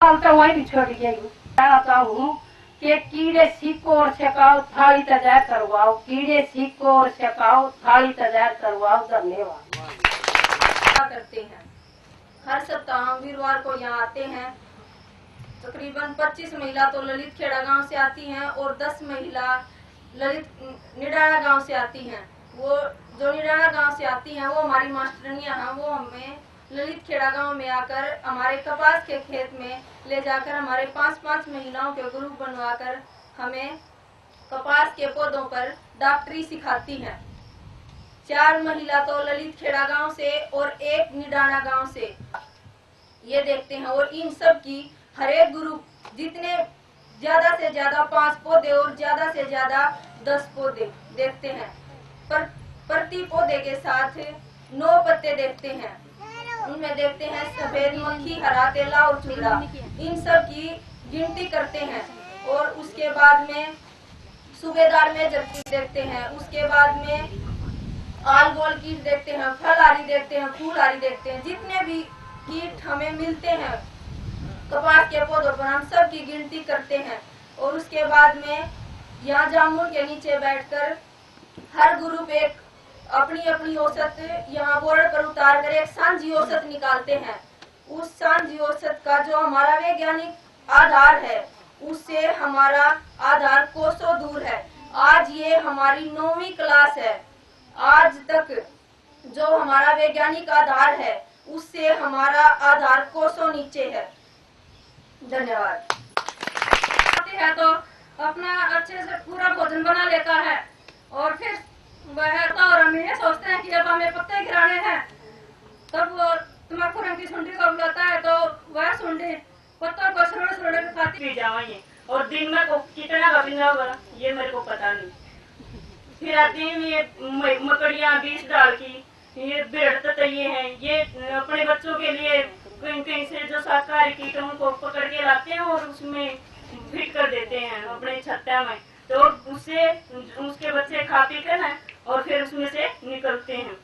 तो वहीं भी छोड़ गई। कहता हूँ कि कीड़े सिकोड़ छकाओ थाली तैयार करवाओ, कीड़े सिकोड़ छकाओ थाली तैयार करवाओ। धन्यवाद। करते हैं हर सप्ताह वीरवार को यहाँ आते हैं। तकरीबन 25 महिला तो ललित खेड़ा गांव से आती हैं और 10 महिला ललित निडाना गांव से आती हैं। वो जो निडाना गांव से आती हैं वो हमारी मास्टरनियां हैं। वो हमें ललित खेड़ा गांव में आकर हमारे कपास के खेत में ले जाकर हमारे 5-5 महिलाओं के ग्रुप बनवाकर हमें कपास के पौधों पर डॉक्टरी सिखाती हैं। 4 महिला तो ललित खेड़ा गांव से और 1 निडाना गांव से ये देखते हैं। और इन सब की हर एक ग्रुप जितने ज्यादा से ज्यादा 5 पौधे और ज्यादा से ज्यादा 10 पौधे देखते हैं। पर प्रति पौधे के साथ 9 पत्ते देखते हैं। उनमें देखते हैं सफेद मक्खी, हरा तेला और चूड़ा। इन सब की गिनती करते हैं। और उसके बाद में सूबेदार में जबकि देखते हैं। उसके बाद में आल गोल कीट देखते हैं, फल आरी देखते हैं, फूल आरी देखते हैं। जितने भी कीट हमें मिलते हैं कपास के पौधों पर हम सब की गिनती करते हैं। और उसके बाद में यहाँ जामुन के नीचे बैठकर हर ग्रुप एक अपनी अपनी औसत यहाँ बोर्ड पर उतार कर एक सांझी औसत निकालते हैं। उस सांझी औसत का जो हमारा वैज्ञानिक आधार है उससे हमारा आधार कोसों दूर है। आज ये हमारी 9वीं क्लास है। आज तक जो हमारा वैज्ञानिक आधार है उससे हमारा आधार कोसों नीचे है। धन्यवाद। है तो अपना अच्छे से पूरा भोजन बना लेता है और फिर वह तो और हम ये सोचते हैं कि अब हमें पत्ते गिराने हैं। तब वो तम्बाकू रंग की सुंडी को बुलाता है तो वह सुंडी पत्तों को सुरड़ के खाती जाएंगे। और दिन में को कितना का पीना होगा ये मेरे को पता नहीं। फिर आती है ये मकड़ियाँ बीज डाल की, ये बेड़ तैये हैं। ये अपने बच्चों के लिए कहीं कहीं से जो शाकाहारी कीटों को पकड़ के लाते हैं और उसमें फिट कर देते हैं अपने छत्ता में। तो उससे उसके बच्चे खा पी कर हैं और फिर उसमें से निकलते हैं।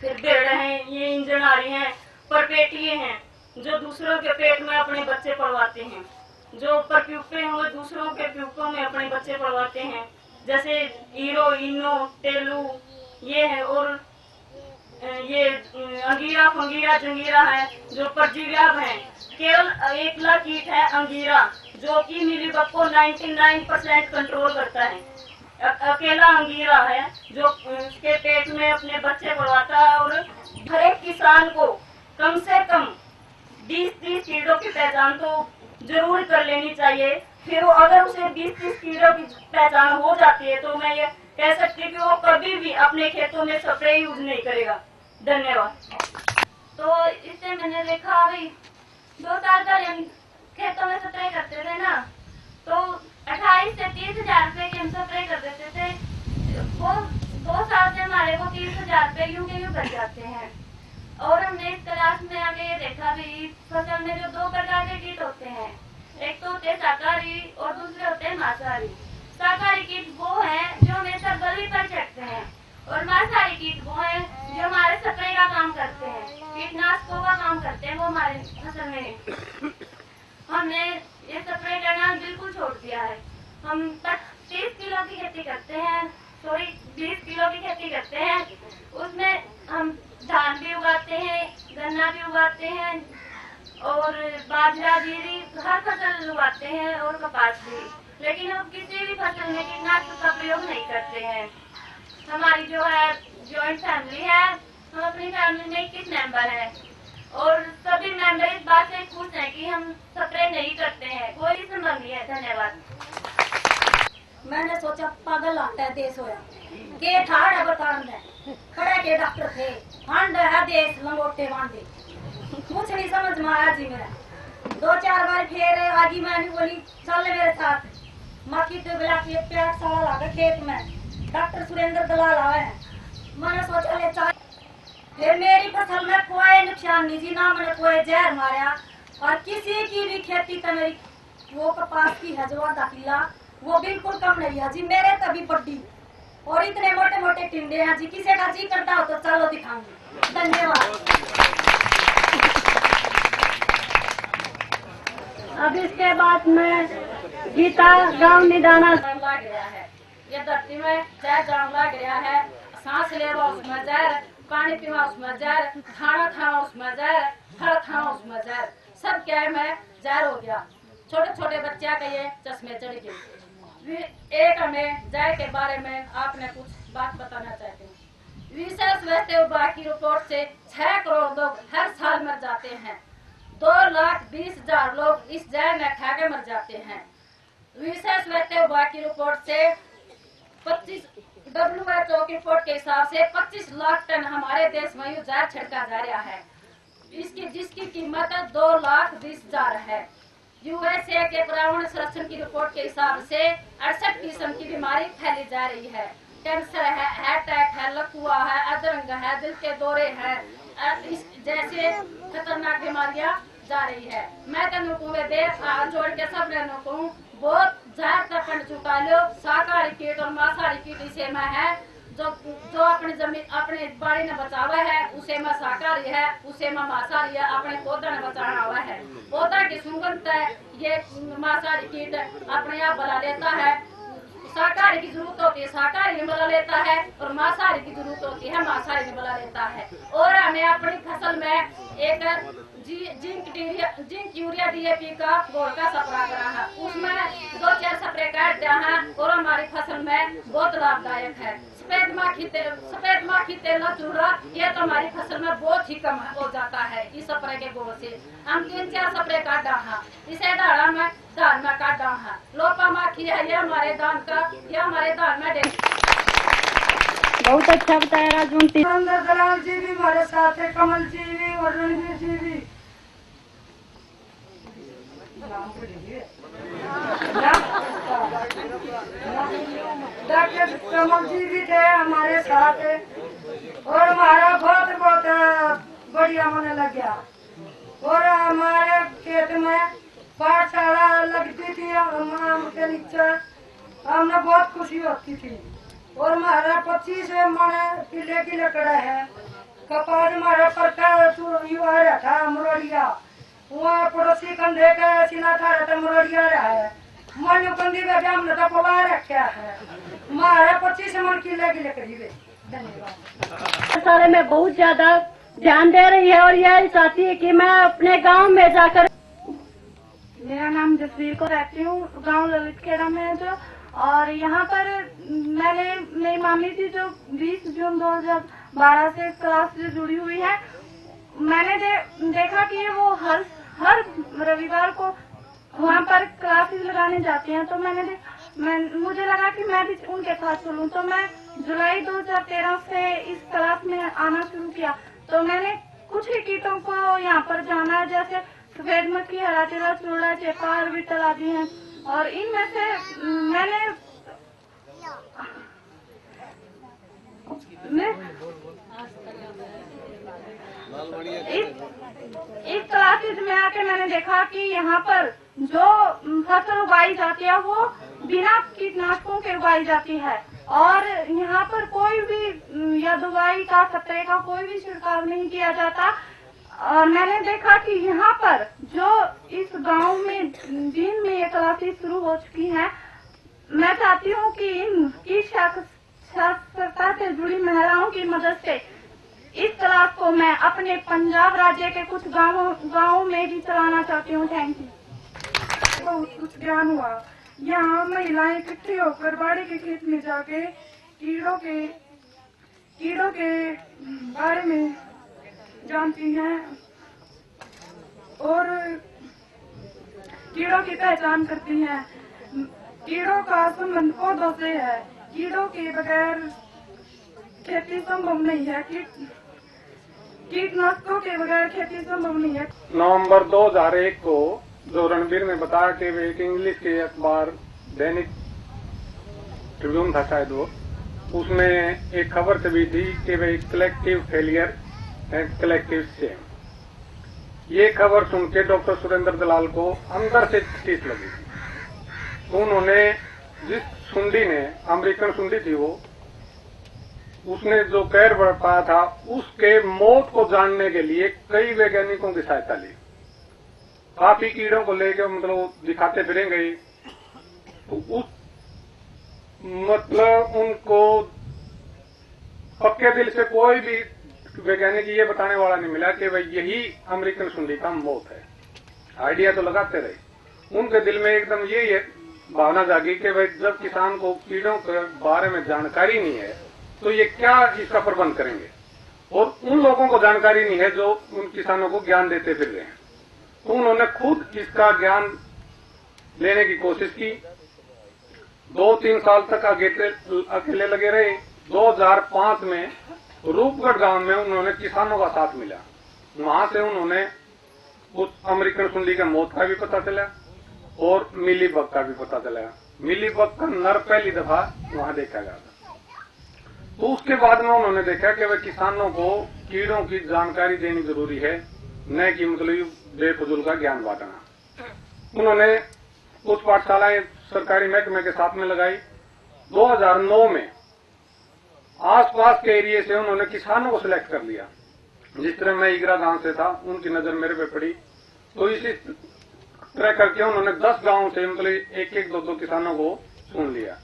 फिर भेड़ हैं, ये इंजन आ रही हैं, परपेटिए हैं जो दूसरों के पेट में अपने बच्चे पड़वाते हैं। जो परप्यूपे हैं वो दूसरों के प्यूपों में अपने बच्चे पड़वाते हैं। जैसे ईरो, इनो, टेलू ये है। और ये अंगीरा, फंगीरा, जंगीरा है जो परजीवी है। केवल एकला कीट है अंगीरा जो कि मिलीबग को 99% कंट्रोल करता है। अकेला अंगीरा है जो उसके पेट में अपने बच्चे पड़वाता है। और हर एक किसान को कम से कम 20-30 कीड़ों की पहचान तो जरूर कर लेनी चाहिए। फिर वो अगर उसे 20-30 कीड़ों की पहचान हो जाती है तो मैं ये कह सकती हूँ कि वो कभी भी अपने खेतों में स्प्रे यूज नहीं करेगा। धन्यवाद। तो इससे मैंने देखा भाई 2 साल का खेतों में स्प्रे करते थे ना तो 28 से 30,000 रुपए की हम स्प्रे कर देते थे। वो 2 साल से हमारे को 30,000 रुपए यूं के यूं बच जाते हैं। और हमने इस क्लास में आगे ये देखा भी फसल में जो 2 प्रकार के कीट होते हैं, एक तो होते हैं शाकाहारी और दूसरे होते हैं मांसाहारी। शाकाहारी कीट वो है जो हमेशा गली पर चढ़ते हैं और मांसाहारी कीट वो है जो हमारे स्प्रे का काम करते हैं, कीटनाशकों का काम करते हैं। वो हमारे फसल में हमने ये स्प्रे करना बिल्कुल छोड़ दिया है। हम 30 किलो की खेती करते हैं, 20 किलो की खेती करते हैं। उसमें हम धान भी उगाते हैं, गन्ना भी उगाते हैं और बाजरा, जीरी हर फसल उगाते हैं और कपास भी। लेकिन हम किसी भी फसल में कीटनाशक का प्रयोग नहीं करते हैं। हमारी जो है जॉइंट फैमिली है। हम अपनी फैमिली में 21 मेंबर हैं और सभी मेंबर इस बात से खुश हैं कि हम स्प्रे नहीं करते हैं। कोई संभव नहीं है। धन्यवाद। मैंने सोचा पागल आता है देश होया के ठाड़ बतान है खड़े के डॉक्टर थे हंड है देश लंगोटे बांधे। कुछ नहीं समझ में आया जी मेरा। 2-4 बार फिर आगी मैंने बोली चल मेरे साथ। मक्की तो बिला के प्याज साला लागे खेत में डॉक्टर सुरेंद्र दलाल आए हैं। मैंने सोचा ले चाय फिर मेरी फसल में कोई नुकसान नहीं जी, ना मैंने कोई जहर मारा। और किसी की भी खेती तो मेरी वो कपास की है जो आधा किला वो बिल्कुल कम नहीं है जी, मेरे तभी बड्डी और इतने मोटे मोटे टिंडे हैं जी। किसी का जी करता हो तो चलो दिखाऊंगी। धन्यवाद। अब इसके बाद मैं गीता गाँव निदाना। ला गया है, ये धरती में जहर जाम ला गया है। सांस लेवा उसमें जहर, पानी पीवा उसमें जहर, खाना खावा उसमें जहर, फल खावा उसमें जहर, सब क्या है मैं जहर हो गया। छोटे छोटे बच्चा के ये चश्मे चढ़ गए। एक हमें जहर के बारे में आपने कुछ बात बताना चाहते हैं। विशेष वैसे बाकी रिपोर्ट से 6 करोड़ लोग हर साल मर जाते हैं। 2,20,000 लोग इस जहर में खा के मर जाते हैं। विशेष वैसे बाकी रिपोर्ट से 25 WHO की रिपोर्ट के हिसाब से 25 लाख टन हमारे देश में जहर छिड़का जा रहा है, जिसकी कीमत 2,20,000 है। USA के पर्यावरण संरक्षण की रिपोर्ट के हिसाब से 68 किस्म की बीमारी फैली जा रही है। कैंसर है, हार्ट अटैक है, लकवा है, अधरंग है, दिल के दौरे हैं, जैसे खतरनाक बीमारियां जा रही है। मैं तो दे हाथ जोड़ के सब रहने को बहुत जहर तक चुका लो। शाकाहारी कीट और मांसाहारी कीट इसे में है, जो अपनी जमीन अपने बाड़ी ने बचावा है उसे में शाकाहारी है, उसे में मांसाहारी है। अपने पौधा ने बचाना हुआ है, पौधा की सुगंध है ये मांसाहारी कीट अपने आप बना लेता है। शाकाहारी की जरूरत होती है शाकाहारी ने बना लेता है, और मांसाहारी की जरूरत होती है मांसाहारी ने बना लेता है। और हमें अपनी फसल में एक जिंक यूरिया DAP का घोल का स्प्रे करा है, उसमें 2-4 स्प्रे कर दिया है और हमारी फसल में बहुत लाभदायक है। सफेद माखी तेल चूड़ा ये तो हमारी फसल में बहुत ही कम हो जाता है। इस स्प्रे के घोल से हम 3-4 स्प्रे काटा है, इसे धान में काटा है। लोपा माखी है ये हमारे धान में बहुत अच्छा बताया राजवंती। दलाल जी भी हमारे साथ है, कमल जी भी और रणवीर जी भी। डॉक्टर कमल जी भी थे हमारे साथ और हमारा बहुत बढ़िया होने लग गया। और हमारे खेत में पाठशाला लगती थी आम के नीचे, हमें बहुत खुशी होती थी। और हमारा 25 मन किले कड़ा है। कपास हमारा परखा युवा रहा था मरोड़िया, वहाँ पड़ोसी कंधे का सीना था रहता मरोड़िया रहा है। मन कंधी का जाम लगा पवा रखा है। हमारा 25 मन किले करीब। धन्यवाद। सारे में बहुत ज्यादा ध्यान दे रही है और यह चाहती है कि मैं अपने गांव में जाकर। मेरा नाम जसवीर को रहती हूँ, गांव ललित खेड़ा में है जो। और यहाँ पर मैंने मेरी मामी थी जो 20 जून 2012 से इस क्लास से जुड़ी हुई है। मैंने देखा कि वो हर रविवार को वहाँ पर क्लासेस लगाने जाती हैं। तो मुझे लगा कि मैं भी उनके साथ चलूँ। तो मैं जुलाई 2013 से इस क्लास में आना शुरू किया। तो मैंने कुछ ही कीटों को यहाँ पर जाना है, जैसे सफेद मक्खी, हरा टिड्डा, चूड़ा, चेपा, अरबिटल आदि हैं। और इनमें से मैंने इस क्लासेज में आके मैंने देखा कि यहाँ पर जो फसल उगाई जाती है वो बिना कीटनाशकों के उगाई जाती है। और यहाँ पर कोई भी या दवाई का स्प्रे का कोई भी छिड़काव नहीं किया जाता। और मैंने देखा कि यहाँ पर जो इस गांव में दिन में ये क्लासेस शुरू हो चुकी हैं, मैं चाहती हूँ कि इनकी साक्षरता से जुड़ी महिलाओं की मदद से इस क्लास को मैं अपने पंजाब राज्य के कुछ गांवों में भी चलाना चाहती हूँ। Thank you. बहुत कुछ ज्ञान हुआ। यहाँ महिलाएं इकट्ठी होकर बाड़ी के खेत में जाके कीड़ों के बारे में जानती हैं और कीड़ों की पहचान करती हैं। कीड़ों का संबंध पौधों से है। कीड़ों के बगैर खेती संभव नहीं है। कीटनाशकों के बगैर खेती संभव नहीं है। नवंबर 2001 को जो रणवीर ने बताया कि वे एक इंग्लिश के अखबार दैनिक ट्रिब्यून था शायद वो, उसमें एक खबर छपी थी कि वे collective failure and collective shame. ये खबर सुन के डॉक्टर सुरेंद्र दलाल को अंदर से ठेस लगी। तो उन्होंने जिस सुंडी ने, अमेरिकन सुंडी थी वो, उसने जो कहर बरपाया था उसके मौत को जानने के लिए कई वैज्ञानिकों की सहायता ली। काफी कीड़ों को लेकर मतलब दिखाते फिरेंगे, तो उस मतलब उनको पक्के दिल से कोई भी वैज्ञानिक ये बताने वाला नहीं मिला कि भाई यही अमेरिकन सुंडी का मौत है। आइडिया तो लगाते रहे, उनके दिल में एकदम ये भावना जागी कि भाई जब किसान को कीड़ों के बारे में जानकारी नहीं है तो ये क्या इसका प्रबंध करेंगे। और उन लोगों को जानकारी नहीं है जो उन किसानों को ज्ञान देते फिर रहे हैं, तो उन्होंने खुद इसका ज्ञान लेने की कोशिश की। 2-3 साल तक अकेले लगे रहे। 2005 में रूपगढ़ गांव में उन्होंने किसानों का साथ मिला। वहां से उन्होंने उस अमेरिकन सुंडी का मौत का भी पता चला और मिलीबग का भी पता चला। मिलीबग का नर पहली दफा वहां देखा गया था। तो उसके बाद में उन्होंने देखा कि वह किसानों को कीड़ों की जानकारी देनी जरूरी है, न कि मतलब बेफजूल का ज्ञान बांटना। उन्होंने कुछ पाठशालाएं सरकारी महकमे के साथ में लगाई। 2009 में आसपास के एरिया से उन्होंने किसानों को सिलेक्ट कर लिया। जिस तरह मैं इगरा गांव से था, उनकी नजर मेरे पे पड़ी, तो इसी तरह करके उन्होंने 10 गांवों से मतलब 1-1, 2-2 किसानों को चुन लिया।